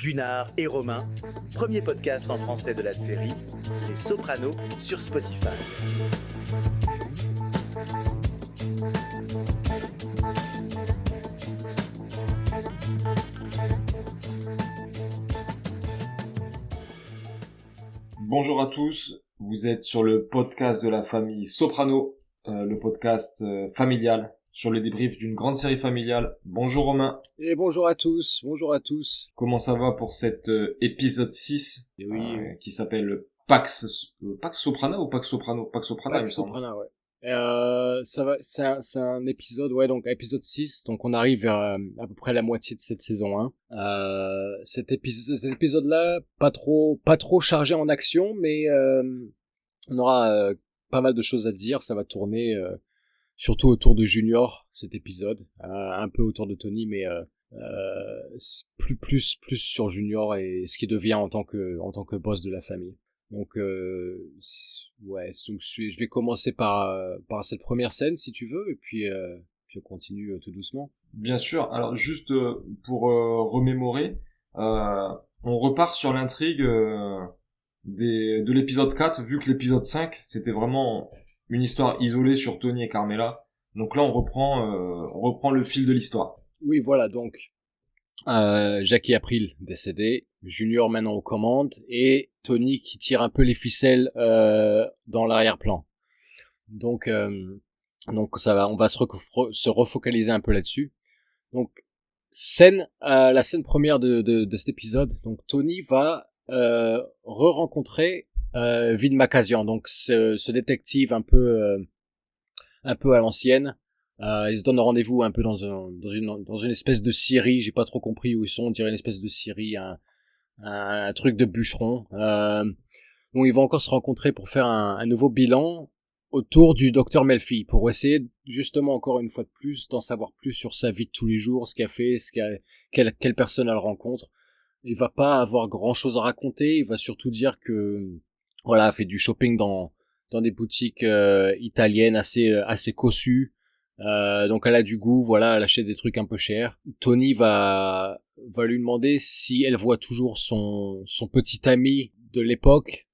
Gunnar et Romain, premier podcast en français de la série Les Sopranos sur Spotify. Bonjour à tous, vous êtes sur le podcast de la famille Soprano, le podcast familial sur le débrief d'une grande série familiale. Bonjour Romain. Et bonjour à tous, bonjour à tous. Comment ça va pour cet épisode 6 Et oui, qui s'appelle Pax Soprano ou Pax Soprano? Pax Soprano, il me Pax semble. Soprana, ouais. Ça va, c'est un épisode, ouais, donc épisode 6, donc on arrive vers à peu près la moitié de cette saison 1. Cet épisode-là, pas trop chargé en action, mais on aura pas mal de choses à dire. Ça va tourner surtout autour de Junior, cet épisode, un peu autour de Tony, mais plus sur Junior et ce qu'il devient en tant que boss de la famille. Donc ouais, donc je vais commencer par cette première scène si tu veux, et puis on continue tout doucement. Bien sûr, alors juste pour remémorer, on repart sur l'intrigue de l'épisode 4, vu que l'épisode 5 c'était vraiment une histoire isolée sur Tony et Carmela. Donc là on reprend le fil de l'histoire. Oui, voilà, donc Jackie April décédé, Junior maintenant aux commandes, et Tony qui tire un peu les ficelles dans l'arrière-plan. Donc ça va, on va se refocaliser un peu là-dessus. Donc la scène première de cet épisode. Donc Tony va re-rencontrer Vin Makazian, donc ce détective un peu à l'ancienne. Ils se donnent rendez-vous un peu dans une espèce de scierie, j'ai pas trop compris où ils sont, on dirait une espèce de scierie, un truc de bûcheron. Donc ils vont encore se rencontrer pour faire un nouveau bilan autour du docteur Melfi, pour essayer justement encore une fois de plus d'en savoir plus sur sa vie de tous les jours, ce qu'elle fait, quelle personne elle rencontre. Il va pas avoir grand chose à raconter, il va surtout dire que voilà, elle fait du shopping dans des boutiques italiennes assez cossues. Donc elle a du goût, voilà, elle achète des trucs un peu chers. Tony va lui demander si elle voit toujours son petit ami de l'époque,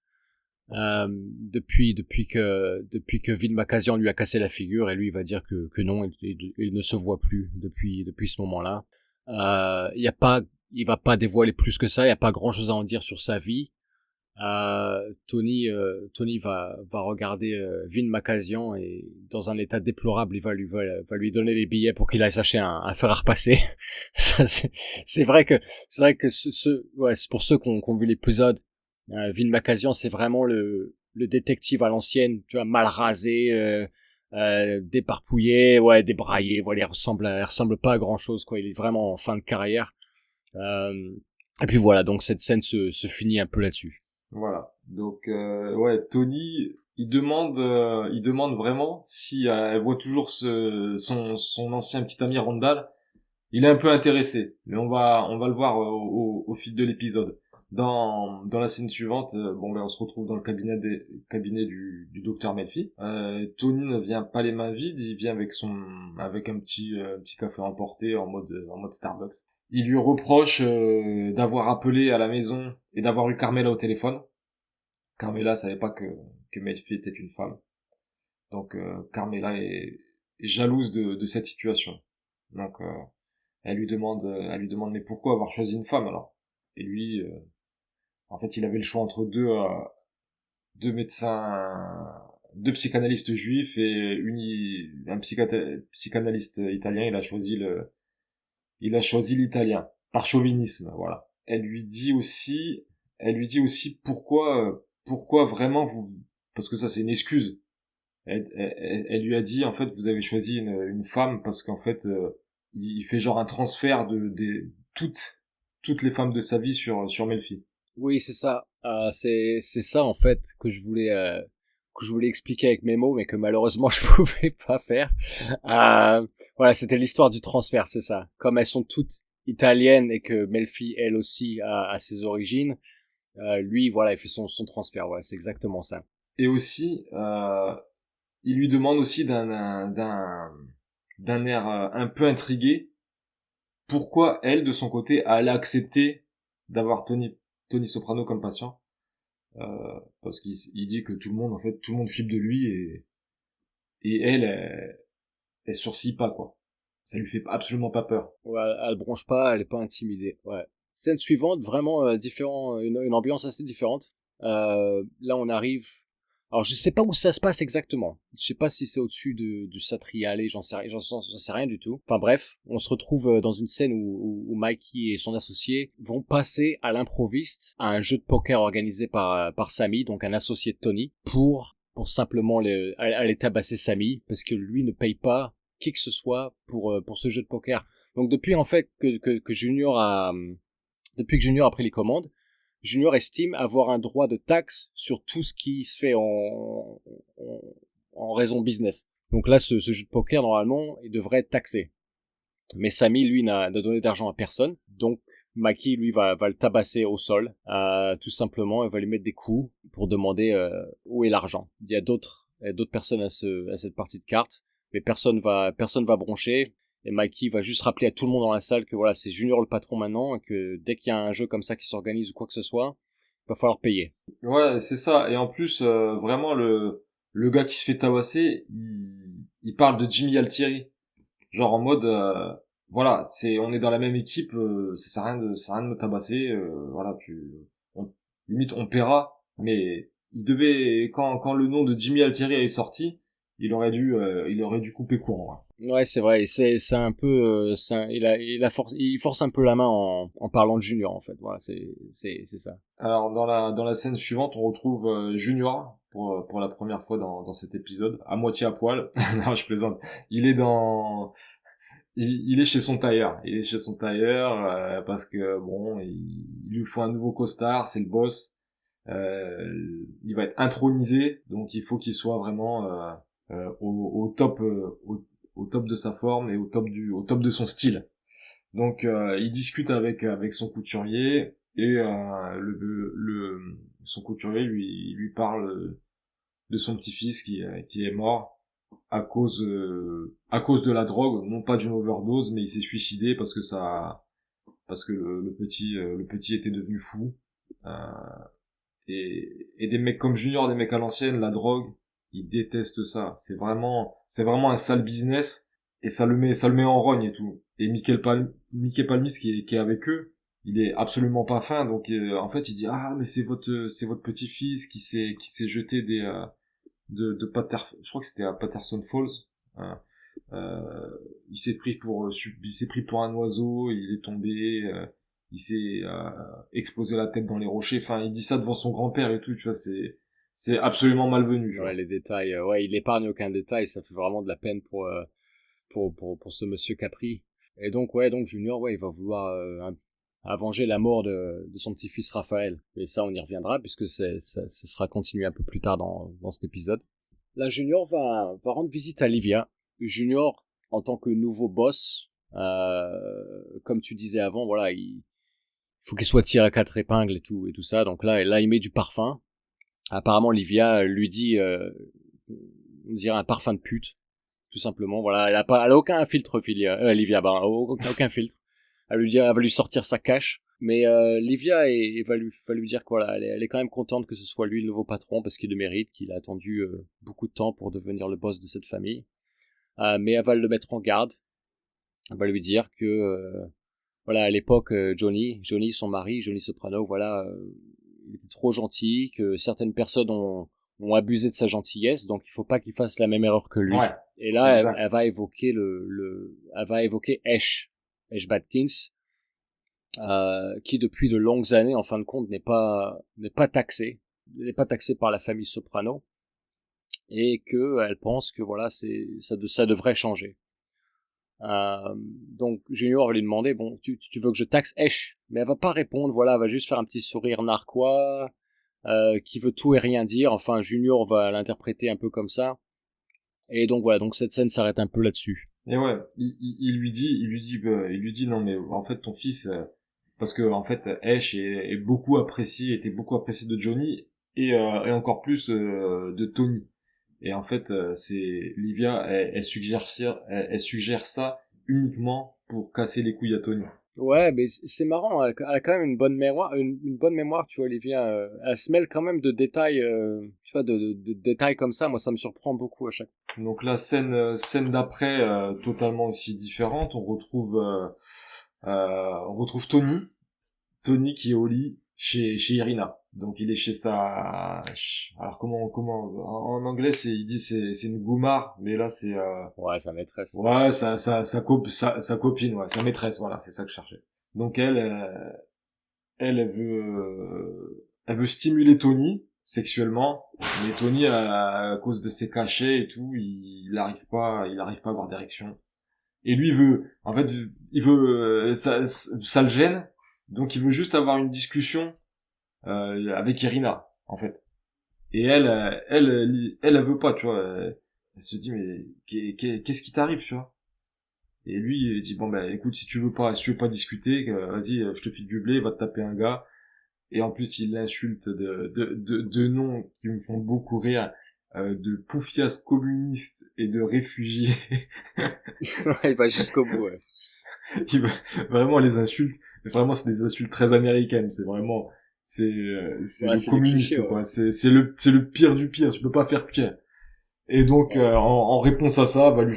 depuis que Vin Makazian lui a cassé la figure, et lui il va dire que non, il ne se voit plus depuis ce moment-là. Il va pas dévoiler plus que ça, il y a pas grand chose à en dire sur sa vie. Tony va regarder Vin Makazian, et dans un état déplorable, il va lui donner les billets pour qu'il aille s'acheter un fer à repasser. Ça, c'est vrai que ouais, c'est pour ceux qui ont vu l'épisode. Vin Makazian, c'est vraiment le détective à l'ancienne, tu vois, mal rasé, déparpouillé, ouais, débraillé, voilà, il ressemble pas à grand chose, quoi, il est vraiment en fin de carrière. Et puis voilà, donc cette scène se finit un peu là-dessus. Voilà. Donc ouais, Tony, il demande vraiment si elle voit toujours son ancien petit ami Randall. Il est un peu intéressé, mais on va le voir au fil de l'épisode. Dans la scène suivante, on se retrouve dans le cabinet du docteur Melfi. Tony ne vient pas les mains vides, il vient avec un petit café emporté en mode Starbucks. Il lui reproche d'avoir appelé à la maison et d'avoir eu Carmela au téléphone. Carmela savait pas que Melfi était une femme. Donc Carmela est jalouse de cette situation. Donc elle lui demande mais pourquoi avoir choisi une femme alors? Et lui, en fait, il avait le choix entre deux médecins, deux psychanalystes juifs et un psychanalyste italien. Il a choisi l'italien par chauvinisme, voilà. Elle lui dit aussi pourquoi vraiment parce que ça c'est une excuse. Elle lui a dit en fait vous avez choisi une femme parce qu'en fait il fait genre un transfert de toutes les femmes de sa vie sur Melfi. Oui, c'est ça. C'est ça en fait que je voulais expliquer avec mes mots, mais que malheureusement je pouvais pas faire. Voilà, c'était l'histoire du transfert, c'est ça. Comme elles sont toutes italiennes et que Melfi elle aussi a ses origines, lui voilà, il fait son transfert. Ouais, c'est exactement ça. Et aussi il lui demande aussi d'un air un peu intrigué pourquoi elle de son côté elle a accepté d'avoir Tony Soprano comme patient, parce qu'il dit que tout le monde flippe de lui et elle sourcille pas, quoi. Ça lui fait absolument pas peur. Ouais, elle bronche pas, elle est pas intimidée. Ouais. Scène suivante, vraiment différent, une ambiance assez différente. Là, on arrive. Alors, je sais pas où ça se passe exactement. Je sais pas si c'est au-dessus du Satrialé, j'en sais rien du tout. Enfin bref, on se retrouve dans une scène où Mikey et son associé vont passer à l'improviste à un jeu de poker organisé par Sammy, donc un associé de Tony, pour simplement aller tabasser Sammy, parce que lui ne paye pas qui que ce soit pour ce jeu de poker. Donc depuis en fait que Junior depuis que Junior a pris les commandes, Junior estime avoir un droit de taxe sur tout ce qui se fait en raison business. Donc là, ce jeu de poker, normalement, il devrait être taxé. Mais Sammy, lui, n'a donné d'argent à personne. Donc, Maki, lui, va le tabasser au sol, tout simplement, et va lui mettre des coups pour demander où est l'argent. Il y a d'autres personnes à cette partie de cartes, mais personne va broncher. Et Mikey va juste rappeler à tout le monde dans la salle que voilà, c'est Junior le patron maintenant, et que dès qu'il y a un jeu comme ça qui s'organise ou quoi que ce soit, il va falloir payer. Ouais, c'est ça. Et en plus, vraiment, le gars qui se fait tabasser, il parle de Jimmy Altieri. Genre en mode, voilà, on est dans la même équipe, ça sert à rien de me tabasser, voilà, limite, on paiera. Mais quand le nom de Jimmy Altieri est sorti, il aurait dû couper court, Ouais, c'est vrai. C'est un peu, il force un peu la main en parlant de Junior en fait. Voilà, c'est ça. Alors dans la scène suivante, on retrouve Junior pour la première fois dans cet épisode, à moitié à poil. Non, je plaisante. Il est dans il est chez son tailleur. Il est chez son tailleur parce que bon, il lui faut un nouveau costard, c'est le boss. Il va être intronisé, donc il faut qu'il soit vraiment au top au top de sa forme et au top de son style. Donc il discute avec son couturier et son couturier lui parle de son petit-fils qui est mort à cause de la drogue, non pas d'une overdose, mais il s'est suicidé parce que le petit était devenu fou. Euh, et des mecs comme Junior, des mecs à l'ancienne, la drogue, ils détestent ça. C'est vraiment un sale business et ça le met en rogne et tout. Et Mickey Palmis qui est avec eux, il est absolument pas fin, donc en fait il dit ah mais c'est votre petit-fils qui s'est jeté de je crois que c'était à Patterson Falls. Hein. Il s'est pris pour un oiseau, il est tombé, il s'est explosé la tête dans les rochers. Enfin, il dit ça devant son grand-père et tout, tu vois, c'est absolument malvenu. Tu vois. Ouais, les détails. Ouais, il épargne aucun détail. Ça fait vraiment de la peine pour ce monsieur Capri. Et donc Junior, ouais, il va vouloir venger la mort de son petit-fils Raphaël. Et ça, on y reviendra puisque ce sera continué un peu plus tard dans cet épisode. Là, Junior va rendre visite à Livia. Junior, en tant que nouveau boss, comme tu disais avant, voilà, il faut qu'il soit tiré à quatre épingles et tout ça. Donc là, il met du parfum. Apparemment, Livia lui dit, on dirait un parfum de pute, tout simplement. Voilà, elle a aucun filtre, Livia, aucun filtre. Elle va lui sortir sa cache. Mais Livia va lui dire que voilà, elle est quand même contente que ce soit lui le nouveau patron parce qu'il le mérite, qu'il a attendu beaucoup de temps pour devenir le boss de cette famille. Mais elle va le mettre en garde. Elle va lui dire que voilà, à l'époque Johnny, son mari, Johnny Soprano, voilà, il était trop gentil, que certaines personnes ont abusé de sa gentillesse, donc il faut pas qu'il fasse la même erreur que lui. Ouais, Et là, elle va évoquer elle va évoquer Ash Badkins, qui depuis de longues années, en fin de compte, n'est pas taxé par la famille Soprano, et que elle pense que voilà, ça devrait changer. Donc Junior va lui demander bon, tu veux que je taxe Ash, mais elle va pas répondre, voilà, elle va juste faire un petit sourire narquois, qui veut tout et rien dire. Enfin, Junior va l'interpréter un peu comme ça. Et donc voilà, donc cette scène s'arrête un peu là-dessus. Et ouais, il lui dit non mais en fait ton fils parce que en fait Ash était beaucoup apprécié de Johnny et encore plus de Tony. Et en fait c'est Livia elle suggère ça uniquement pour casser les couilles à Tony. Ouais, mais c'est marrant, elle a quand même une bonne mémoire, une bonne mémoire, tu vois, Olivia. Elle se mêle quand même de détails, tu vois, de détails comme ça. Moi, ça me surprend beaucoup à chaque Donc la scène d'après, totalement aussi différente. On retrouve Tony qui est au lit chez Irina. Donc il est chez alors en anglais c'est une goumare, mais là c'est fois. Ouais, sa maîtresse. ouais sa copine, ouais, sa maîtresse, voilà, c'est ça que je cherchais. Donc elle veut stimuler Tony sexuellement, mais Tony à cause de ses cachets et tout, il arrive pas à avoir d'érection. Et lui il veut ça le gêne, donc il veut juste avoir une discussion avec Irina en fait. Et elle veut pas, tu vois. Elle se dit mais qu'est-ce qui t'arrive, tu vois. Et lui il dit bon ben écoute, si tu veux pas discuter, vas-y, je te file du blé, va te taper un gars. Et en plus il l'insulte de noms qui me font beaucoup rire, de poufias communiste et de réfugiés. Ouais, il va jusqu'au bout, ouais. Vraiment les insultes, vraiment c'est des insultes très américaines, c'est Ouais, le c'est le cliché, communiste ouais. quoi, c'est le pire du pire, tu peux pas faire pire. Et donc Ouais. en réponse à ça, elle va lui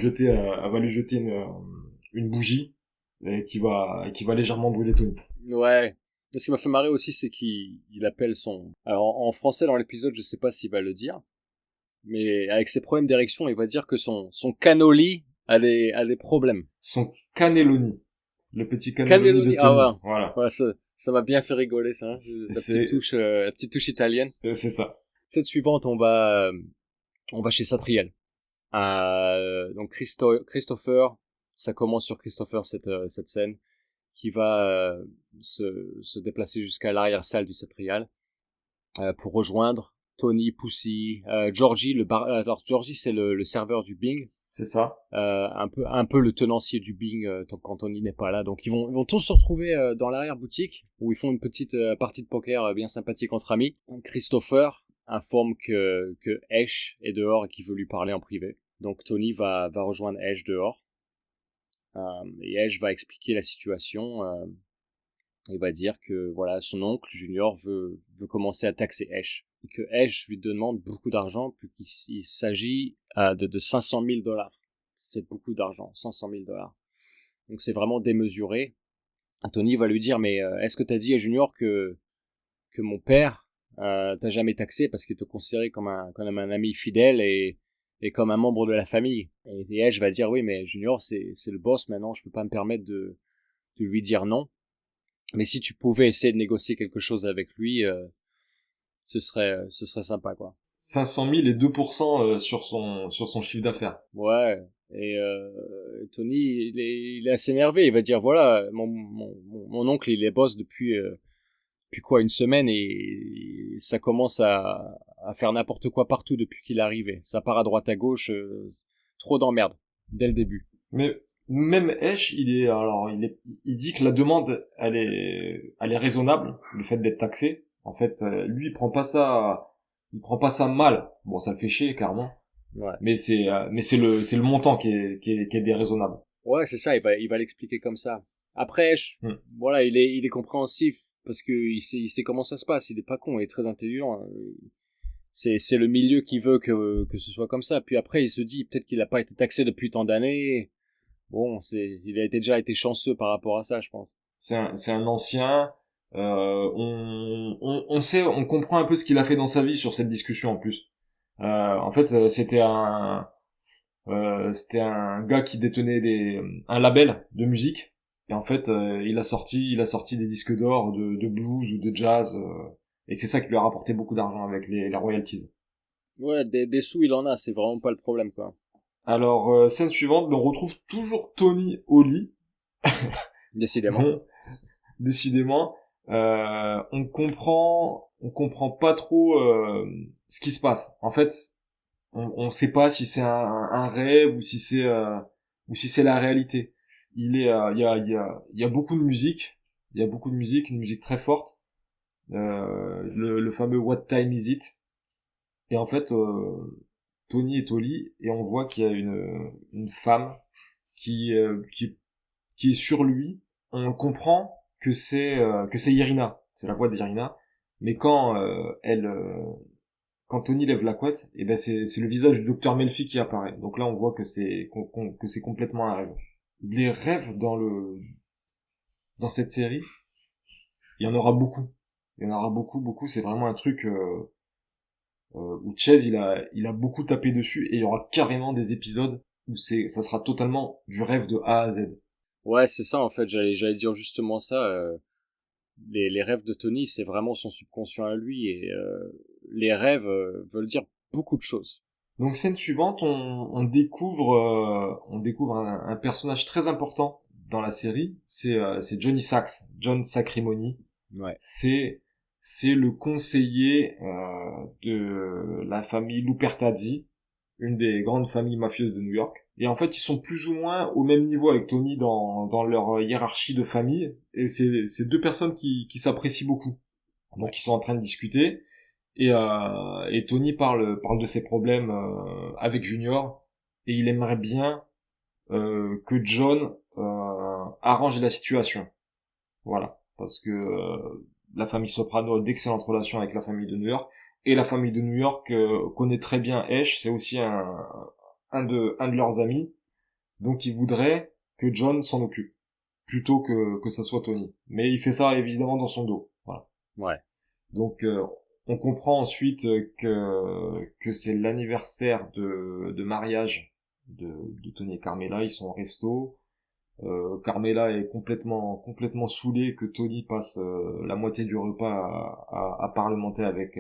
jeter une bougie qui va légèrement brûler Tony. Ouais. Ce qui m'a fait marrer aussi, c'est qu'il appelle son... Alors, en français, dans l'épisode, je sais pas s'il va le dire, mais avec ses problèmes d'érection, il va dire que son cannoli a des problèmes. Son cannelloni, le petit cannelloni de Cannelloni, ah Tony, ouais. voilà. Ouais, ça m'a bien fait rigoler, ça, hein. La petite touche italienne. C'est ça. Cette suivante, on va chez Satriel. Donc Christopher, ça commence sur Christopher cette scène, qui va se déplacer jusqu'à l'arrière-salle du Satrial pour rejoindre Tony, Pussy, Georgie, alors Georgie c'est le serveur du Bing, C'est ça. un peu le tenancier du Bing quand Tony n'est pas là. Donc ils vont tous se retrouver dans l'arrière-boutique où ils font une petite partie de poker bien sympathique entre amis. Christopher informe que Ash est dehors et qu'il veut lui parler en privé. Donc Tony va rejoindre Ash dehors. Et Ash va expliquer la situation. Il va dire que voilà, son oncle Junior veut commencer à taxer Ash. Et que Ash lui demande beaucoup d'argent, puisqu'il s'agit de 500 000 $. C'est beaucoup d'argent, 500 000 $. Donc c'est vraiment démesuré. Tony va lui dire, mais est-ce que t'as dit à Junior que mon père t'a jamais taxé parce qu'il te considérait comme un ami fidèle et comme un membre de la famille? Et Ash va dire, oui, mais Junior, c'est le boss maintenant, je peux pas me permettre de lui dire non. Mais si tu pouvais essayer de négocier quelque chose avec lui, ce serait sympa, quoi. 500 000 et 2% sur son chiffre d'affaires. Ouais. Et Tony, il est assez énervé. Il va dire, voilà, mon oncle, il est boss depuis quoi, une semaine, et ça commence à faire n'importe quoi partout depuis qu'il est arrivé. Ça part à droite à gauche, trop d'emmerde dès le début. Mais même Esch, il dit que la demande, elle est raisonnable, le fait d'être taxé. En fait, lui, il prend pas ça mal. Bon, ça le fait chier, clairement. Ouais. Mais c'est le montant qui est déraisonnable. Ouais, c'est ça. Il va l'expliquer comme ça. Après, voilà, il est compréhensif parce que il sait comment ça se passe. Il est pas con, il est très intelligent. C'est le milieu qui veut que ce soit comme ça. Puis après, il se dit peut-être qu'il a pas été taxé depuis tant d'années. Bon, il a déjà été chanceux par rapport à ça, je pense. C'est un ancien. On comprend un peu ce qu'il a fait dans sa vie sur cette discussion en plus. En fait, c'était un gars qui détenait un label de musique. Et en fait, il a sorti des disques d'or de blues ou de jazz. Et c'est ça qui lui a rapporté beaucoup d'argent avec les royalties. Ouais, des sous, il en a, c'est vraiment pas le problème, quoi. Alors, scène suivante, on retrouve toujours Tony au lit. Décidément. Bon, décidément, on comprend pas trop ce qui se passe. En fait, on sait pas si c'est un rêve ou si c'est la réalité. Il y a beaucoup de musique, une musique très forte, le fameux What Time Is It. Et en fait, Tony est au lit et on voit qu'il y a une femme qui est sur lui on comprend que c'est Irina, c'est la voix d'Irina, mais quand Tony lève la couette, et ben c'est le visage du docteur Melfi qui apparaît. Donc là on voit que que c'est complètement un rêve. Les rêves dans cette série, il y en aura beaucoup. Il y en aura beaucoup, beaucoup. C'est vraiment un truc où Chase il a beaucoup tapé dessus, et il y aura carrément des épisodes où ça sera totalement du rêve de A à Z. Ouais, c'est ça en fait. J'allais dire justement ça. Les rêves de Tony, c'est vraiment son subconscient à lui, et les rêves veulent dire beaucoup de choses. Donc scène suivante, on découvre un personnage très important dans la série. C'est Johnny Sax, John Sacrimony. Ouais. C'est le conseiller de la famille Lupertazzi, une des grandes familles mafieuses de New York. Et en fait, ils sont plus ou moins au même niveau avec Tony dans leur hiérarchie de famille. Et c'est deux personnes qui s'apprécient beaucoup. Donc ils sont en train de discuter. Et Tony parle de ses problèmes avec Junior. Et il aimerait bien que John arrange la situation. Voilà. Parce que la famille Soprano a d'excellentes relations avec la famille de New York. Et la famille de New York connaît très bien Ash. C'est aussi un de leurs amis. Donc il voudrait que John s'en occupe. Plutôt que ça soit Tony. Mais il fait ça évidemment dans son dos. Voilà. Ouais. Donc on comprend ensuite que c'est l'anniversaire de mariage de Tony et Carmela. Ils sont au resto. Carmela est complètement saoulée que Tony passe la moitié du repas à parlementer avec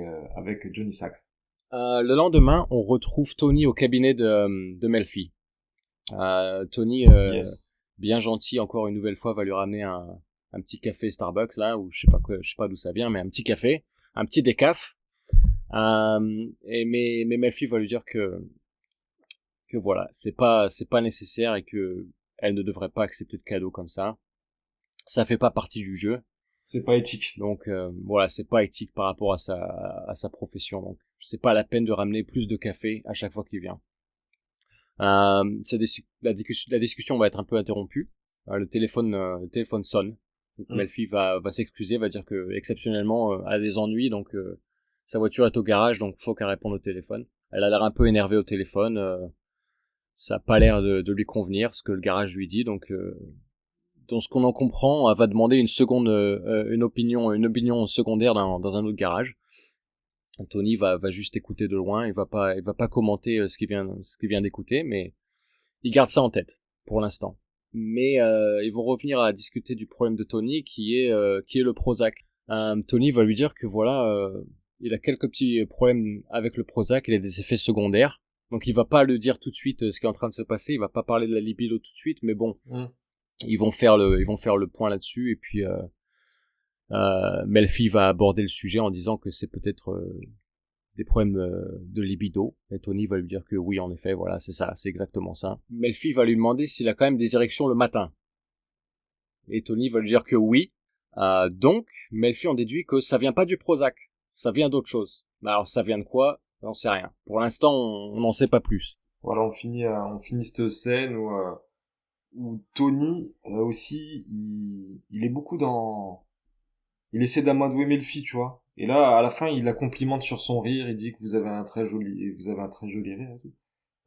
Johnny Sax. Le lendemain, on retrouve Tony au cabinet de Melfi. Tony, Yes. bien gentil, encore une nouvelle fois, va lui ramener un petit café Starbucks là, ou je sais pas d'où ça vient, mais un petit café, un petit décaf. Mais Melfi va lui dire que voilà, c'est pas nécessaire, et que elle ne devrait pas accepter de cadeaux comme ça. Ça fait pas partie du jeu. C'est pas éthique. Donc voilà, c'est pas éthique par rapport à sa profession. Donc c'est pas la peine de ramener plus de café à chaque fois qu'il vient. La discussion va être un peu interrompue. Le téléphone sonne. Donc Melfi va s'excuser, va dire que exceptionnellement elle a des ennuis, donc sa voiture est au garage, donc faut qu'elle réponde au téléphone. Elle a l'air un peu énervée au téléphone. Ça a pas l'air de lui convenir ce que le garage lui dit, donc dans ce qu'on en comprend, elle va demander une opinion secondaire dans un autre garage. Tony va juste écouter de loin, il va pas commenter ce qu'il vient d'écouter, mais il garde ça en tête pour l'instant. Mais ils vont revenir à discuter du problème de Tony qui est le Prozac. Tony va lui dire que voilà, il a quelques petits problèmes avec le Prozac, il a des effets secondaires. Donc il va pas le dire tout de suite ce qui est en train de se passer, il va pas parler de la libido tout de suite, mais bon, ils vont faire le point là-dessus, et puis Melfi va aborder le sujet en disant que c'est peut-être des problèmes de libido, et Tony va lui dire que oui, en effet, voilà, c'est ça, c'est exactement ça. Melfi va lui demander s'il a quand même des érections le matin, et Tony va lui dire que oui. Donc Melfi en déduit que ça vient pas du Prozac, ça vient d'autre chose. Mais alors ça vient de quoi? J'en sais rien. Pour l'instant, on n'en sait pas plus. Voilà, on finit cette scène où Tony aussi il est beaucoup il essaie d'amadouer Melfi, tu vois. Et là, à la fin, il la complimente sur son rire, il dit que vous avez un très joli rire et tout.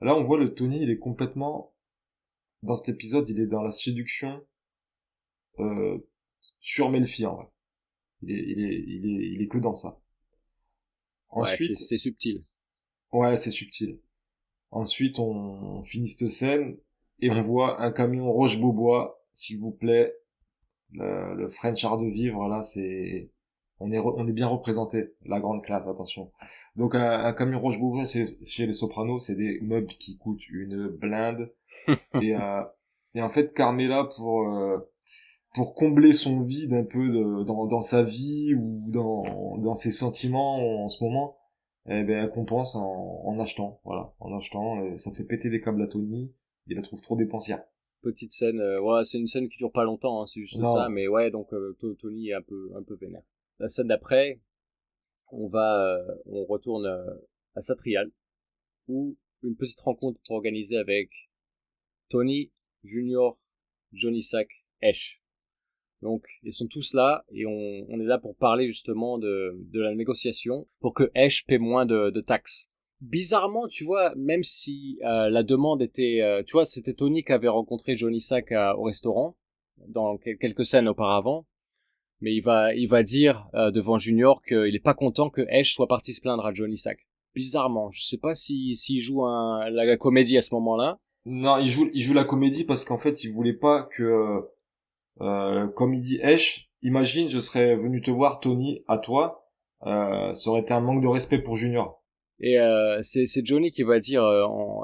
Là, on voit le Tony, il est complètement, dans cet épisode, il est dans la séduction, euh, sur Melfi, en vrai. Il est que dans ça. Ouais, Ensuite, c'est subtil. ouais, c'est subtil. Ensuite, on finit cette scène, et on voit un camion Roche-Beaubois, s'il vous plaît. Le French Art de Vivre, là, on est bien représenté, la grande classe, attention. Donc un camion Roche-Beaubois, chez les Sopranos, c'est des meubles qui coûtent une blinde. et, euh, et en fait, Carmela, pour combler son vide un peu dans sa vie ou dans ses sentiments en ce moment, eh ben, elle compense en achetant, voilà, en achetant. Et ça fait péter des câbles à Tony, il la trouve trop dépensière. Petite scène, ouais, c'est une scène qui dure pas longtemps, hein, c'est juste Non. ça, mais ouais, donc Tony est un peu vénère. La scène d'après, on retourne à Satrial, où une petite rencontre est organisée avec Tony, Junior, Johnny Sack, Ash. Donc, ils sont tous là et on est là pour parler justement de la négociation pour que Ash paie moins de taxes. Bizarrement, tu vois, même si la demande était... tu vois, c'était Tony qui avait rencontré Johnny Sack au restaurant dans quelques scènes auparavant. Mais il va dire devant Junior qu'il est pas content que Ash soit parti se plaindre à Johnny Sack. Bizarrement, je sais pas s'il joue la comédie à ce moment-là. Non, il joue la comédie parce qu'en fait, il voulait pas que, comme il dit Ash, imagine, je serais venu te voir, Tony, à toi, ça aurait été un manque de respect pour Junior. Et c'est Johnny qui va dire,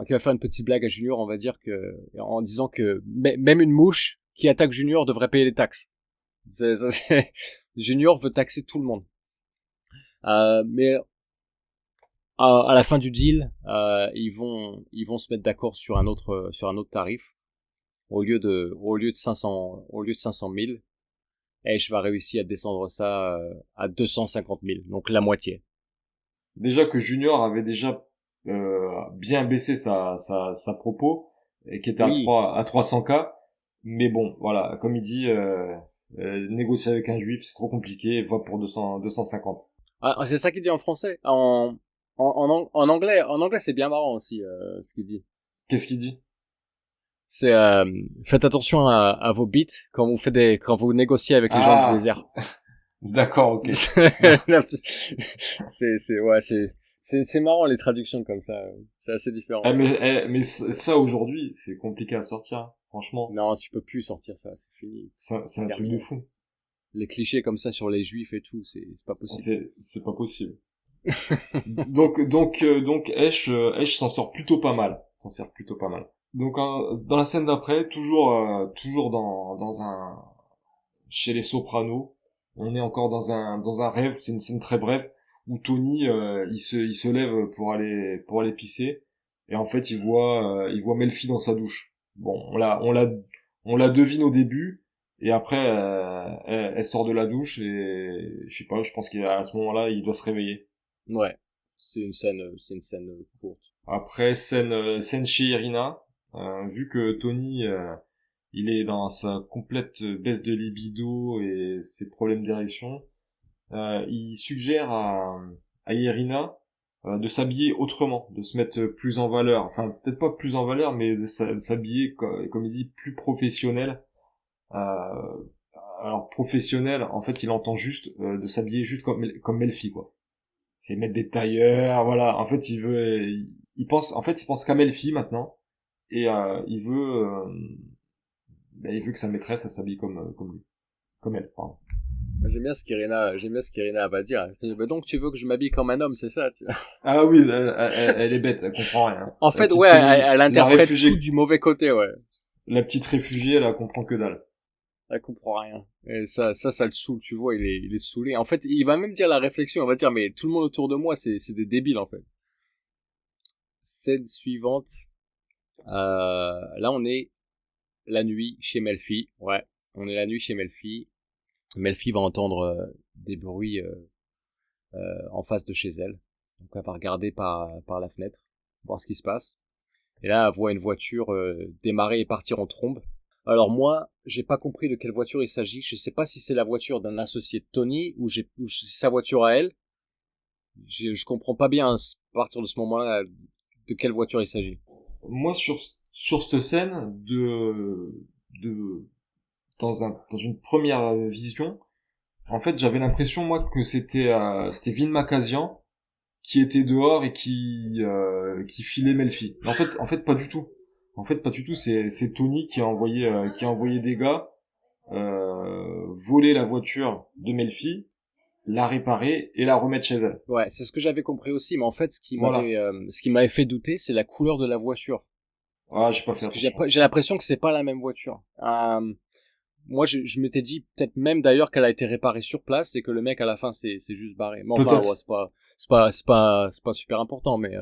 qui va faire une petite blague à Junior, on va dire en disant que même une mouche qui attaque Junior devrait payer les taxes. Junior veut taxer tout le monde. Mais à la fin du deal, ils vont se mettre d'accord sur un autre tarif. Au lieu de 500 000, Ash va réussir à descendre ça à 250 000, donc la moitié. Déjà que Junior avait déjà bien baissé sa propos et qui était à 300K, mais bon, voilà, comme il dit, négocier avec un juif c'est trop compliqué, va pour 250. Ah, c'est ça qu'il dit en français. En anglais c'est bien marrant aussi ce qu'il dit. Qu'est-ce qu'il dit? C'est faites attention à vos bits quand vous négociez avec les gens du désert. D'accord, ok. c'est marrant les traductions comme ça, c'est assez différent. Mais ça aujourd'hui, c'est compliqué à sortir, hein, franchement. Non, tu peux plus sortir ça, c'est fini. C'est un truc de fou. Les clichés comme ça sur les juifs et tout, c'est pas possible. C'est pas possible. donc Ash s'en sort plutôt pas mal. Donc dans la scène d'après, toujours dans un chez les Sopranos, on est encore dans un rêve, c'est une scène très brève où Tony il se lève pour aller pisser et en fait il voit Melfi dans sa douche. Bon, on la devine au début et après elle sort de la douche et je sais pas, je pense qu'à ce moment-là, il doit se réveiller. Ouais, c'est une scène courte. Après scène chez Irina, vu que Tony il est dans sa complète baisse de libido et ses problèmes d'érection, il suggère à Irina de s'habiller autrement, de se mettre plus en valeur, enfin peut-être pas plus en valeur, mais de s'habiller comme il dit plus professionnel. Alors professionnel, en fait, il entend juste de s'habiller juste comme Melfi, quoi. C'est mettre des tailleurs, voilà. En fait, il pense qu'à Melfi maintenant et il veut que sa maîtresse elle s'habille comme elle, pardon. J'aime bien ce qu'Irina va dire. Donc tu veux que je m'habille comme un homme, c'est ça? Ah oui, elle est bête, elle comprend rien. En fait, ouais, elle interprète tout du mauvais côté, ouais. La petite réfugiée, elle comprend que dalle. Elle comprend rien. Et ça le saoule, tu vois, il est saoulé. En fait, il va même dire la réflexion, il va dire, mais tout le monde autour de moi, c'est des débiles, en fait. Scène suivante. Là, on est la nuit chez Melfi. Ouais, on est la nuit chez Melfi. Melfi va entendre des bruits en face de chez elle. Donc, elle va regarder par la fenêtre, voir ce qui se passe. Et là, elle voit une voiture démarrer et partir en trombe. Alors moi, j'ai pas compris de quelle voiture il s'agit. Je sais pas si c'est la voiture d'un associé de Tony ou c'est sa voiture à elle. Je comprends pas bien à partir de ce moment-là de quelle voiture il s'agit. Moi, sur cette scène dans une première vision, en fait, j'avais l'impression moi que c'était Vin Makazian qui était dehors et qui filait Melfi. En fait, pas du tout. C'est Tony qui a envoyé des gars voler la voiture de Melfi, la réparer et la remettre chez elle. Ouais, c'est ce que j'avais compris aussi, mais en fait, ce qui m'avait fait douter, c'est la couleur de la voiture. Ah, j'ai pas fait attention. Parce que j'ai l'impression que c'est pas la même voiture. Moi, je m'étais dit peut-être même d'ailleurs qu'elle a été réparée sur place et que le mec à la fin c'est juste barré. Mais enfin, ouais, c'est pas super important, mais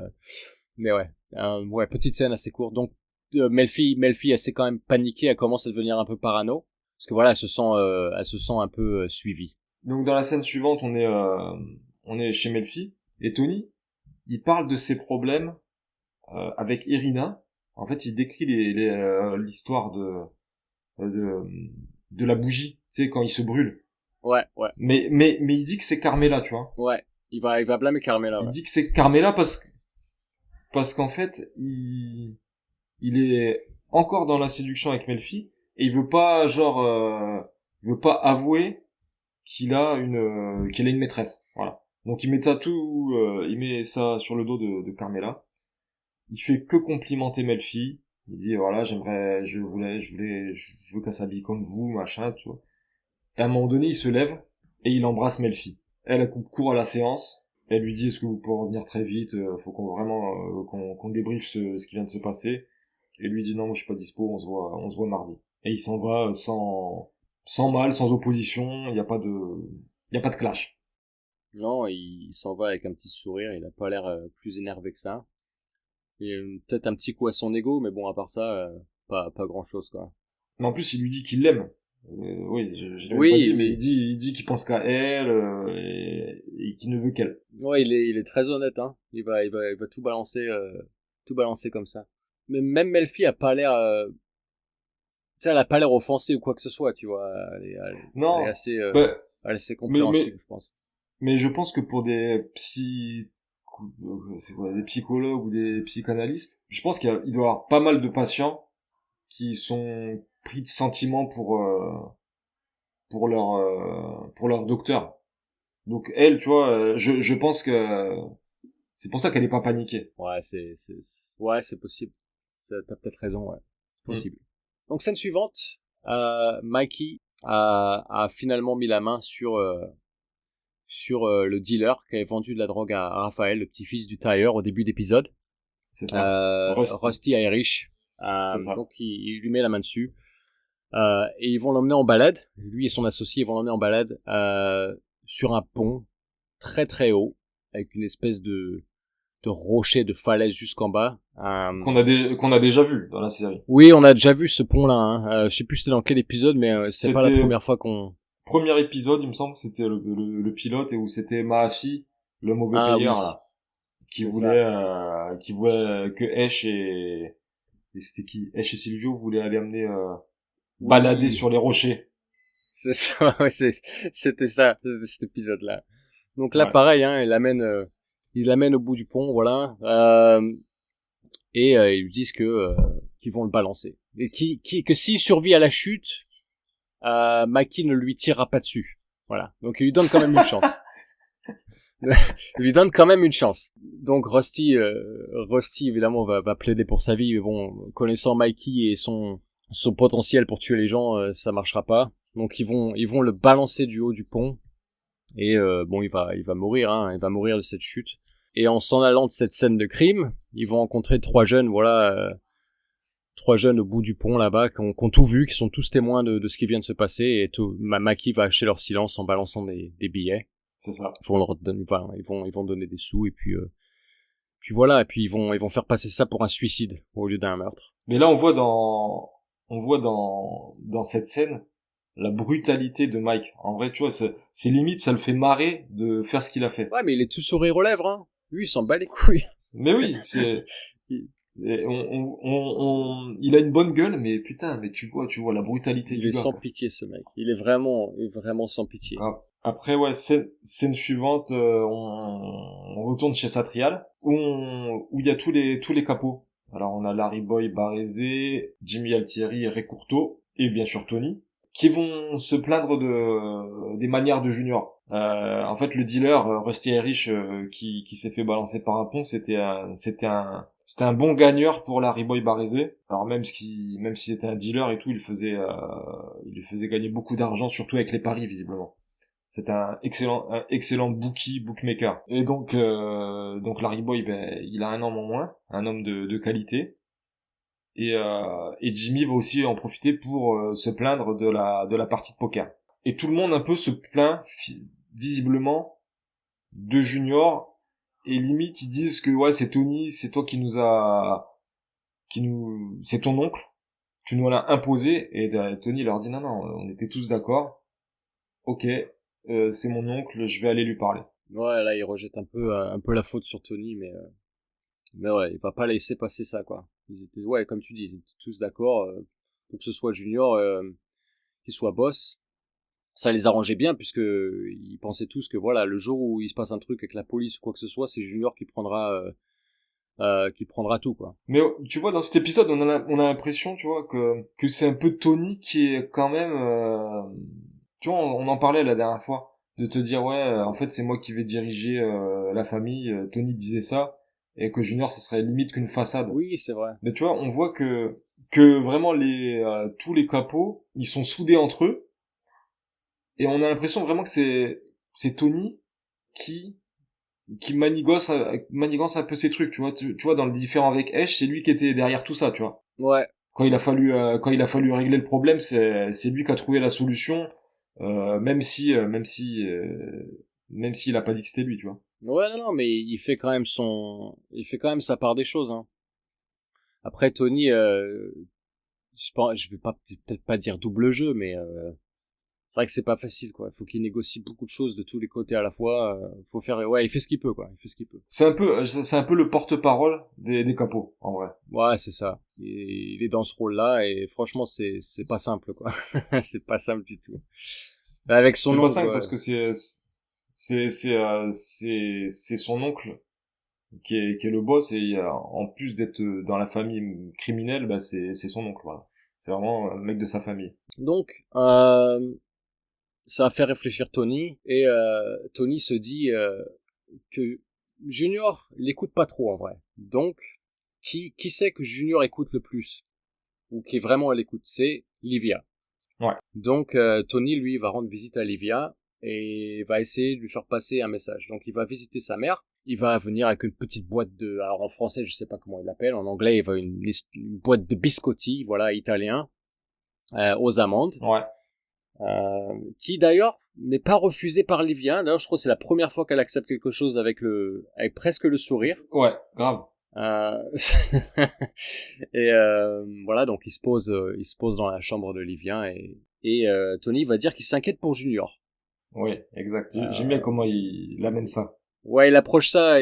ouais, ouais, petite scène assez courte. Donc Melfi, elle s'est quand même paniquée, elle commence à devenir un peu parano parce que voilà, elle se sent un peu suivie. Donc dans la scène suivante, on est chez Melfi et Tony, il parle de ses problèmes avec Irina. En fait, il décrit l'histoire de la bougie, tu tu sais, quand il se brûle. Ouais. Mais il dit que c'est Carmela, tu vois. Ouais. Il va blâmer Carmela, Il ouais. dit que c'est Carmela parce qu'en fait, il est encore dans la séduction avec Melfi et il veut pas, il veut pas avouer qu'il a une maîtresse. Voilà. Donc il met il met ça sur le dos de Carmela. Il fait que complimenter Melfi. Il dit voilà, je veux qu'elle s'habille comme vous, machin, tu vois. Et à un moment donné, il se lève et il embrasse Melfi. Elle coupe court à la séance. Elle lui dit est-ce que vous pouvez revenir très vite, faut qu'on débriefe ce qui vient de se passer. Et lui dit non, moi je suis pas dispo, on se voit mardi. Et il s'en va sans mal, sans opposition, il y a pas de clash. Non, il s'en va avec un petit sourire, il a pas l'air plus énervé que ça. Et peut-être un petit coup à son ego, mais bon, à part ça, pas grand chose, quoi. Mais en plus, il lui dit qu'il l'aime. Oui, je l'ai Oui, pas dit, mais oui. il dit qu'il pense qu'à elle, et qu'il ne veut qu'elle. Ouais, il est très honnête, hein. Il va tout balancer comme ça. Mais même Melfi a pas l'air, tu sais, elle a pas l'air offensée ou quoi que ce soit, tu vois. Elle est Non, assez, bah, assez mais compréhensive, je pense. je pense que pour des psychologues ou des psychanalystes, je pense il doit y avoir pas mal de patients qui sont pris de sentiments pour leur docteur. Donc elle, tu vois, je pense que c'est pour ça qu'elle est pas paniquée. Ouais, ouais, c'est possible. T'as peut-être raison, ouais. C'est possible. Donc, scène suivante, Mikey a finalement mis la main sur le dealer qui avait vendu de la drogue à Raphaël, le petit-fils du tailleur, au début d'épisode. C'est ça. Rusty Irish. C'est ça. Donc, il lui met la main dessus. Et ils vont l'emmener en balade. Lui et son associé, ils vont l'emmener en balade sur un pont très très haut, avec une espèce de rocher, de falaise jusqu'en bas. Qu'on a déjà vu dans la série. Oui, on a déjà vu ce pont-là. Hein. Je sais plus c'était dans quel épisode, mais c'est pas la première fois qu'on... Premier épisode, il me semble que c'était le pilote et où c'était Maafi, le mauvais payeur, oui. là, qui voulait que Ash et c'était qui? Ash et Silvio voulaient aller amener balader sur les rochers. C'est ça, ouais, c'était ça, c'était cet épisode-là. Donc là, Ouais. pareil, hein, il l'amène au bout du pont, voilà, et ils lui disent qu'ils vont le balancer et que s'il survit à la chute, Maki ne lui tirera pas dessus. Voilà. Donc il lui donne quand même une chance. Il lui donne quand même une chance. Donc Rusty évidemment va plaider pour sa vie, mais bon, connaissant Mikey et son potentiel pour tuer les gens, ça marchera pas. Donc ils vont le balancer du haut du pont et bon il va mourir, hein, il va mourir de cette chute. Et en s'en allant de cette scène de crime, ils vont rencontrer trois jeunes au bout du pont là-bas qui ont tout vu, qui sont tous témoins de ce qui vient de se passer, et Maki va acheter leur silence en balançant des billets. C'est ça. Ils vont donner des sous et puis voilà, et puis ils vont faire passer ça pour un suicide au lieu d'un meurtre. Mais là on voit dans cette scène la brutalité de Mike. En vrai, tu vois, c'est limite ça le fait marrer de faire ce qu'il a fait. Ouais, mais il est tout sourire aux lèvres, hein. Lui, il s'en bat les couilles. Mais oui, il a une bonne gueule, mais putain, mais tu vois la brutalité du gars. Il est sans pitié, ce mec. Il est vraiment sans pitié. Après, ouais, scène suivante, on retourne chez Satrial, où il y a tous les capots. Alors, on a Larry Boy Barézé, Jimmy Altieri et Ray Courteau, et bien sûr Tony, qui vont se plaindre des manières de Junior. En fait, le dealer, Rusty Irish, qui s'est fait balancer par un pont, c'était un bon gagneur pour Larry Boy Barézé. Alors même s'il était un dealer et tout, il lui faisait gagner beaucoup d'argent, surtout avec les paris, visiblement. C'est un excellent bookmaker. Et donc Larry Boy, ben, il a un homme en moins, un homme de qualité. Et Jimmy va aussi en profiter pour se plaindre de la partie de poker. Et tout le monde un peu se plaint visiblement de Junior, et limite ils disent que ouais, c'est Tony, c'est toi c'est ton oncle, tu nous l'as imposé. Et Tony leur dit non, on était tous d'accord, ok, c'est mon oncle, je vais aller lui parler. Ouais, là il rejette un peu la faute sur Tony, mais ouais, il va pas laisser passer ça, quoi. Ouais, comme tu dis, ils étaient tous d'accord pour que ce soit Junior qui soit boss. Ça les arrangeait bien puisque ils pensaient tous que voilà, le jour où il se passe un truc avec la police ou quoi que ce soit, c'est Junior qui prendra tout, quoi. Mais tu vois, dans cet épisode, on a l'impression, tu vois, que c'est un peu Tony qui est quand même... tu vois, on en parlait la dernière fois, de te dire, ouais, en fait, c'est moi qui vais diriger la famille. Tony disait ça, et que Junior, ça serait limite qu'une façade. Oui, c'est vrai. Mais tu vois, on voit que vraiment tous les capots, ils sont soudés entre eux, et on a l'impression vraiment que c'est Tony qui manigance un peu ses trucs, tu vois, dans le différent avec Ash, c'est lui qui était derrière tout ça, tu vois. Ouais. Quand il a fallu régler le problème, c'est lui qui a trouvé la solution, même s'il a pas dit que c'était lui, tu vois. Ouais, non, mais il fait quand même sa part des choses, hein. Après, Tony, je vais peut-être pas dire double jeu, mais c'est vrai que c'est pas facile, quoi. Il faut qu'il négocie beaucoup de choses de tous les côtés à la fois. Faut faire, ouais, il fait ce qu'il peut, quoi. Il fait ce qu'il peut. C'est un peu le porte-parole des capots, en vrai. Ouais, c'est ça. Il est dans ce rôle-là et franchement, c'est pas simple, quoi. C'est pas simple du tout. Avec son C'est nom, pas simple quoi. parce que c'est son oncle qui est le boss, et en plus d'être dans la famille criminelle, bah c'est son oncle, voilà. C'est vraiment un mec de sa famille. Donc, ça a fait réfléchir Tony et Tony se dit que Junior l'écoute pas trop en vrai. Donc, qui sait que Junior écoute le plus ou qui est vraiment à l'écoute, c'est Livia. Ouais. Donc Tony lui va rendre visite à Livia et va essayer de lui faire passer un message. Donc il va visiter sa mère. Il va venir avec une petite boîte alors en français je sais pas comment il l'appelle, en anglais il va une boîte de biscotti, voilà, italien, aux amandes. Ouais. Qui d'ailleurs n'est pas refusé par Livia. D'ailleurs je crois que c'est la première fois qu'elle accepte quelque chose avec presque le sourire. Ouais, grave. Et voilà, donc il se pose dans la chambre de Livia et Tony va dire qu'il s'inquiète pour Junior. Oui, exact. J'aime bien comment il amène ça. Ouais, il approche ça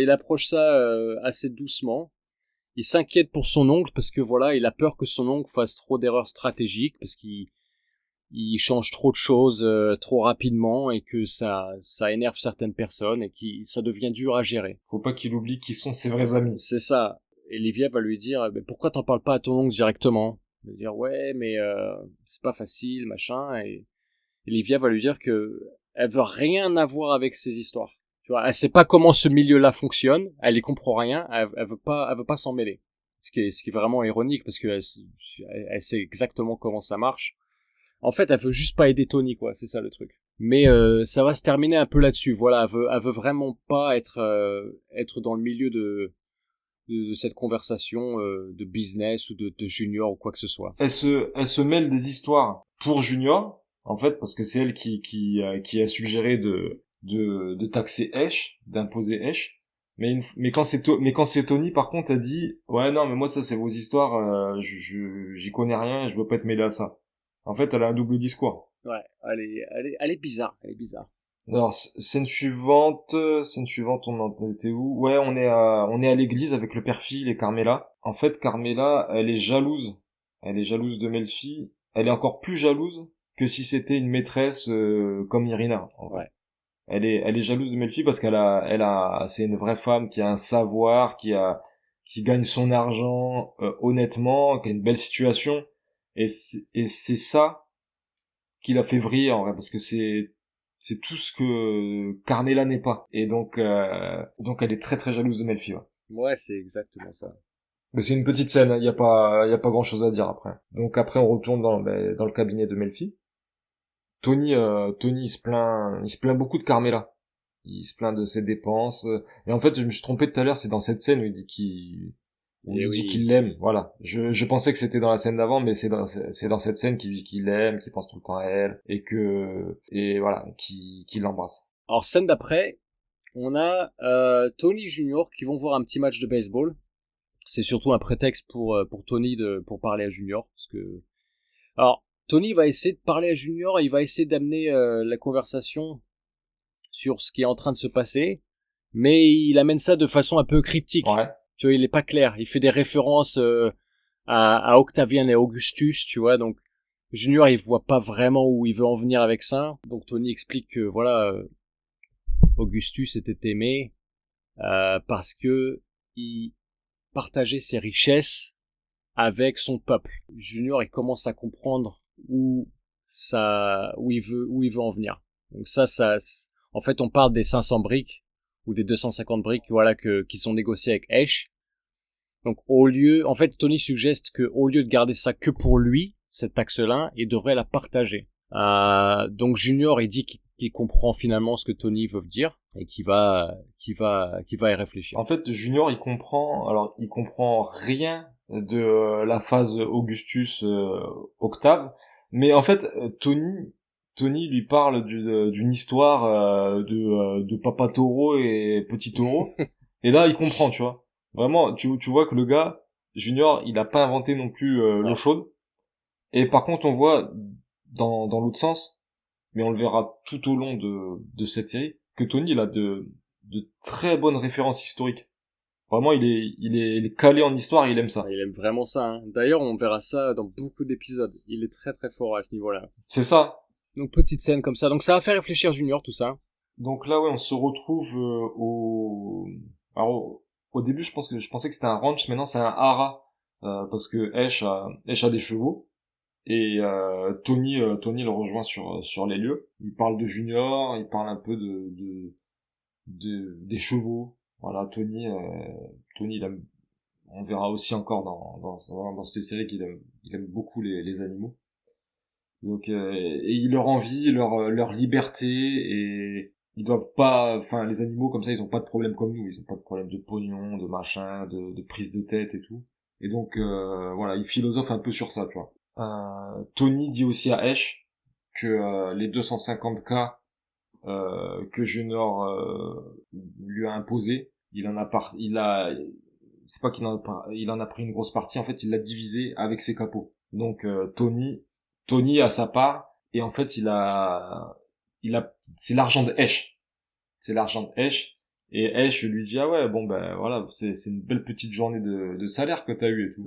assez doucement. Il s'inquiète pour son oncle parce que voilà, il a peur que son oncle fasse trop d'erreurs stratégiques parce qu'il change trop de choses trop rapidement et que ça énerve certaines personnes et ça devient dur à gérer. Faut pas qu'il oublie qui sont ses vrais amis. C'est ça. Et Livia va lui dire mais pourquoi t'en parles pas à ton oncle directement? Il va dire ouais mais c'est pas facile machin et Livia va lui dire que elle veut rien avoir avec ces histoires. Tu vois, elle sait pas comment ce milieu-là fonctionne, elle y comprend rien, elle veut pas s'en mêler. Ce qui est vraiment ironique parce que elle sait exactement comment ça marche. En fait, elle veut juste pas aider Tony, quoi, c'est ça le truc. Mais ça va se terminer un peu là-dessus. Voilà, elle veut vraiment pas être dans le milieu de cette conversation de business ou de Junior ou quoi que ce soit. Elle se mêle des histoires pour Junior, en fait, parce que c'est elle qui a suggéré de taxer Ash, d'imposer Ash. Mais quand c'est Tony, par contre, elle dit ouais non mais moi ça c'est vos histoires, j'y connais rien, je veux pas être mêlé à ça. En fait, elle a un double discours. Ouais, elle est bizarre, Alors, scène suivante, on en était où? Ouais, on est à l'église avec le père Phil et Carmela. En fait, Carmela, elle est jalouse. Elle est jalouse de Melfi. Elle est encore plus jalouse que si c'était une maîtresse comme Irina. Ouais. Elle est jalouse de Melfi parce c'est une vraie femme qui a un savoir, qui gagne son argent honnêtement, qui a une belle situation. Et c'est ça qui l'a fait vriller en vrai, parce que c'est tout ce que Carmela n'est pas. Et donc elle est très très jalouse de Melfi. Ouais, ouais c'est exactement ça. Mais c'est une petite scène, il y a pas grand chose à dire après. Donc après on retourne dans le cabinet de Melfi. Tony il se plaint beaucoup de Carmela. Il se plaint de ses dépenses. Et en fait, je me suis trompé tout à l'heure, c'est dans cette scène où il dit qu'il l'aime, voilà. Je pensais que c'était dans la scène d'avant, mais c'est dans cette scène qu'il l'aime, qu'il pense tout le temps à elle, et voilà, qu'il l'embrasse. Alors, scène d'après, on a Tony Junior qui vont voir un petit match de baseball. C'est surtout un prétexte pour Tony pour parler à Junior, parce que... Alors, Tony va essayer de parler à Junior, il va essayer d'amener la conversation sur ce qui est en train de se passer, mais il amène ça de façon un peu cryptique. Ouais. Tu vois, il est pas clair. Il fait des références à Octavian et Augustus, tu vois, donc Junior, il voit pas vraiment où il veut en venir avec ça. Donc Tony explique que voilà, Augustus était aimé parce que il partageait ses richesses avec son peuple. Junior, il commence à comprendre où il veut en venir. Donc en fait, on parle des 500 briques ou des 250 briques, voilà, qui sont négociées avec Ash. Donc en fait, Tony suggère que au lieu de garder ça que pour lui, cette taxe-là, il devrait la partager. Donc Junior, il dit qu'il comprend finalement ce que Tony veut dire et qu'il va y réfléchir. En fait, Junior, il comprend rien de la phase Augustus Octave, mais en fait, Tony lui parle d'une histoire de Papa Taureau et Petit Taureau, et là, il comprend, tu vois. Vraiment, tu vois que le gars, Junior, il a pas inventé non plus l'eau chaude. Et par contre, on voit dans l'autre sens, mais on le verra tout au long de cette série, que Tony, il a de très bonnes références historiques. Vraiment, il est calé en histoire, il aime ça. Il aime vraiment ça, hein. D'ailleurs, on verra ça dans beaucoup d'épisodes. Il est très très fort à ce niveau-là. C'est ça. Donc, petite scène comme ça. Donc, ça va faire réfléchir Junior, tout ça. Donc là, ouais, on se retrouve alors, au début, je pensais que c'était un ranch, maintenant c'est un haras, parce que Ash a des chevaux. Et Tony le rejoint sur les lieux. Il parle de Junior, il parle un peu des chevaux. Voilà, Tony on verra aussi encore dans cette série il aime beaucoup les animaux. Donc et il leur envie leur liberté, et ils doivent pas, enfin les animaux comme ça, ils ont pas de problème comme nous, ils ont pas de problème de pognon, de machin, de prise de tête et tout. Et donc voilà, il philosophe un peu sur ça, tu vois. Tony dit aussi à Ash que les 250K que Junior lui a imposé, c'est pas qu'il il en a pris une grosse partie, en fait il l'a divisé avec ses capots. Donc Tony a sa part, et en fait c'est l'argent de Ash. C'est l'argent de Ash. Et Ash lui dit, ah ouais, bon ben voilà, c'est une belle petite journée de salaire que t'as eu et tout.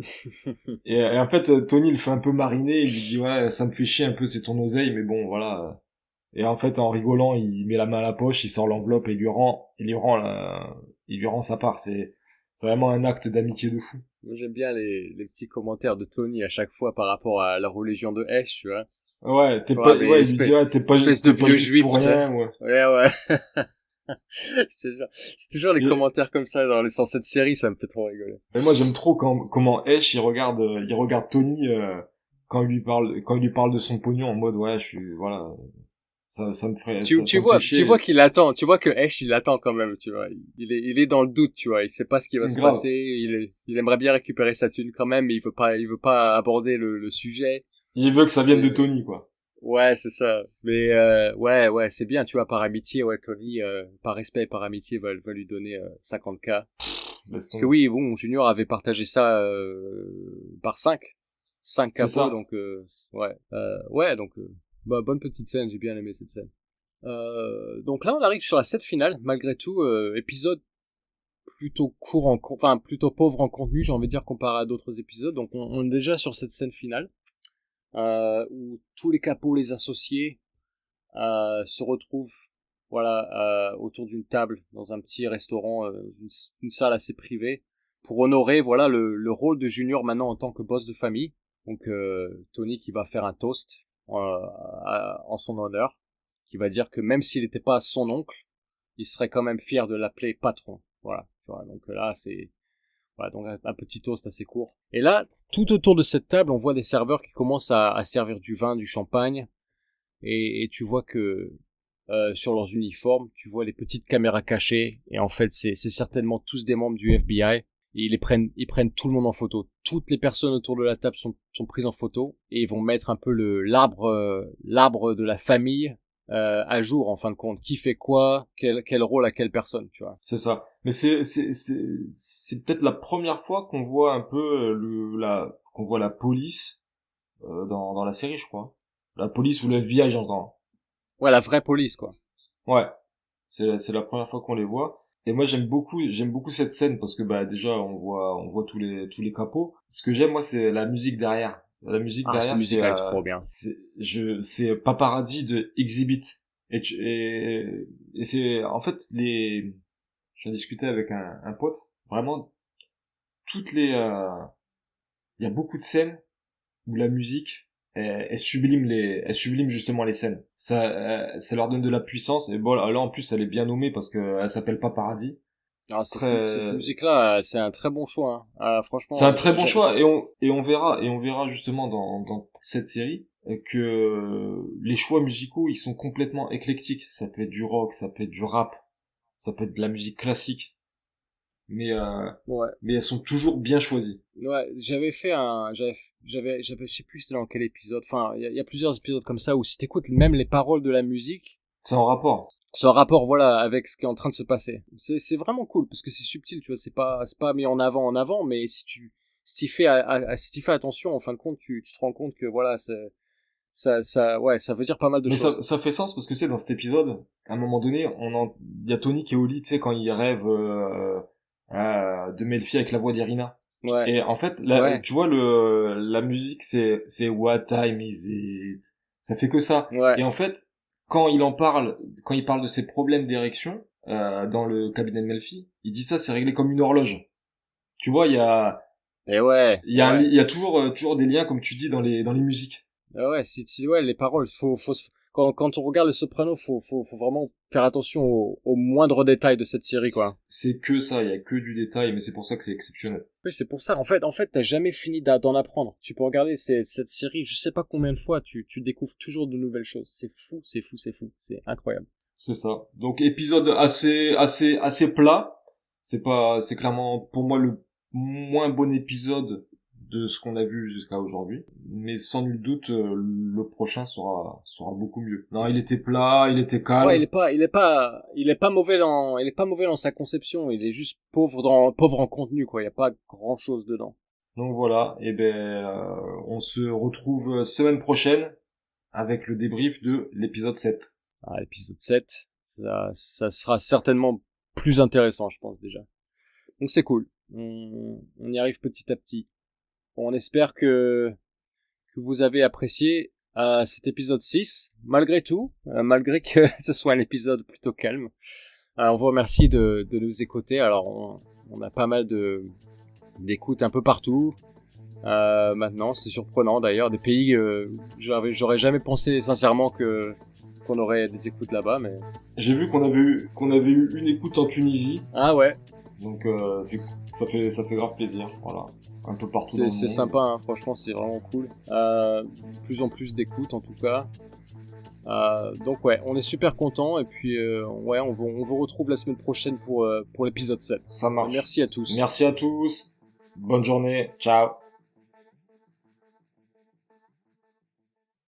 et en fait, Tony le fait un peu mariner, il lui dit, ouais, ça me fait chier un peu, c'est ton oseille, mais bon, voilà. Et en fait, en rigolant, il met la main à la poche, il sort l'enveloppe et il lui rend sa part. C'est vraiment un acte d'amitié de fou. Moi, j'aime bien les petits commentaires de Tony à chaque fois par rapport à la religion de Ash, tu vois. Ouais, il lui dit, ouais, t'es pas espèce de vieux juif pour rien, ouais. Ouais. Je te jure. C'est toujours les commentaires comme ça dans cette série, ça me fait trop rigoler. Et moi, j'aime trop comment Ash, il regarde Tony, quand il lui parle de son pognon en mode, ouais, voilà, ça me ferait, tu vois qu'il attend, tu vois que Ash, il attend quand même, tu vois. Il est dans le doute, tu vois. Il sait pas ce qui va se passer. Il aimerait bien récupérer sa thune quand même, mais il veut pas aborder le sujet. Il veut que ça vienne de Tony, quoi. Ouais, c'est ça. Mais ouais, c'est bien, tu vois, par amitié, ouais, Tony, par respect et par amitié, va lui donner 50K. Parce que oui, bon, Junior avait partagé ça par 5 capots, donc donc bonne petite scène, j'ai bien aimé cette scène. Donc là, on arrive sur la scène finale, malgré tout, épisode plutôt court plutôt pauvre en contenu, j'ai envie de dire, comparé à d'autres épisodes. Donc on est déjà sur cette scène finale. Où tous les capots, les associés, se retrouvent, voilà, autour d'une table dans un petit restaurant, une salle assez privée, pour honorer, voilà, le rôle de Junior maintenant en tant que boss de famille. Donc Tony qui va faire un toast en son honneur, qui va dire que même s'il n'était pas son oncle, il serait quand même fier de l'appeler patron. Voilà, tu vois, donc là c'est voilà, donc un petit toast assez court. Et là, tout autour de cette table, on voit des serveurs qui commencent à servir du vin, du champagne, et tu vois que sur leurs uniformes, tu vois les petites caméras cachées, et en fait, c'est certainement tous des membres du FBI, et ils prennent tout le monde en photo. Toutes les personnes autour de la table sont prises en photo, et ils vont mettre un peu l'arbre de la famille à jour, en fin de compte. Qui fait quoi, quel rôle à quelle personne, tu vois. C'est ça. Mais c'est peut-être la première fois qu'on voit un peu qu'on voit la police dans la série, je crois. La police ou le FBI, j'entends. Ouais, la vraie police, quoi. Ouais. C'est la première fois qu'on les voit. Et moi, j'aime beaucoup cette scène parce que, bah, déjà, on voit tous les capots. Ce que j'aime, moi, c'est la musique derrière. La musique Ah, derrière, cette musique, elle est trop bien. C'est Paparazzi de Exhibit. Et c'est, en fait, j'en discutais avec un pote. Vraiment, il y a beaucoup de scènes où la musique, elle sublime justement les scènes. Ça leur donne de la puissance. Et bon, là, en plus, elle est bien nommée parce que elle s'appelle Paparazzi. Alors, cette musique-là, c'est un très bon choix. Hein. Franchement, C'est un très bon choix, et on verra justement dans cette série que les choix musicaux, ils sont complètement éclectiques. Ça peut être du rock, ça peut être du rap, ça peut être de la musique classique, mais ouais. mais elles sont toujours bien choisies. Ouais, j'avais, je sais plus c'était dans quel épisode. Enfin, il y a plusieurs épisodes comme ça où si t'écoutes même les paroles de la musique, C'est en rapport. c'est en rapport, voilà, avec ce qui est en train de se passer. C'est vraiment cool parce que c'est subtil, tu vois. C'est pas mis en avant, mais si tu fais attention, en fin de compte, tu te rends compte que voilà, ouais, ça veut dire pas mal de Mais choses. ça fait sens parce que c'est dans cet épisode, à un moment donné, il y a Tony qui est au lit, tu sais, quand il rêve de Melfi avec la voix d'Irina. Ouais. Et en fait, Ouais. tu vois la musique, c'est What time is it? Ça fait que ça. Ouais. Et en fait, quand il parle de ses problèmes d'érection dans le cabinet de Melfi, il dit ça, c'est réglé comme une horloge. Tu vois, Et ouais. il y a toujours des liens, comme tu dis, dans les musiques. Ouais, ouais, les paroles, quand on regarde le Soprano, faut vraiment faire attention aux moindres détails de cette série, quoi. C'est que ça, il y a que du détail, mais c'est pour ça que c'est exceptionnel. Oui, c'est pour ça. En fait, t'as jamais fini d'en apprendre. Tu peux regarder cette série, je sais pas combien de fois, tu découvres toujours de nouvelles choses. C'est fou. C'est incroyable. C'est ça. Donc épisode assez plat. C'est clairement pour moi le moins bon épisode de ce qu'on a vu jusqu'à aujourd'hui, mais sans nul doute le prochain sera beaucoup mieux. Non, il était plat, il était calme. Ouais, il est pas mauvais dans sa conception, il est juste pauvre en contenu, quoi. Il y a pas grand chose dedans. Donc voilà, et on se retrouve semaine prochaine avec le débrief de l'épisode 7. Ah, l'épisode 7, ça sera certainement plus intéressant, je pense déjà. Donc c'est cool. On y arrive petit à petit. On espère que vous avez apprécié cet épisode 6, malgré tout, malgré que ce soit un épisode plutôt calme. On vous remercie de nous écouter. Alors, on a pas mal d'écoutes un peu partout. Maintenant, c'est surprenant d'ailleurs, des pays, j'aurais jamais pensé sincèrement qu'on aurait des écoutes là-bas, mais... J'ai vu qu'on avait eu une écoute en Tunisie. Ah ouais. Donc ça fait grave plaisir, voilà. Un peu partout. C'est sympa, hein. Franchement, c'est vraiment cool. Plus en plus d'écoute en tout cas. Donc ouais, on est super content et puis ouais, on vous retrouve la semaine prochaine pour l'épisode 7. Ça marche. Merci à tous. Merci à tous. Bonne journée. Ciao.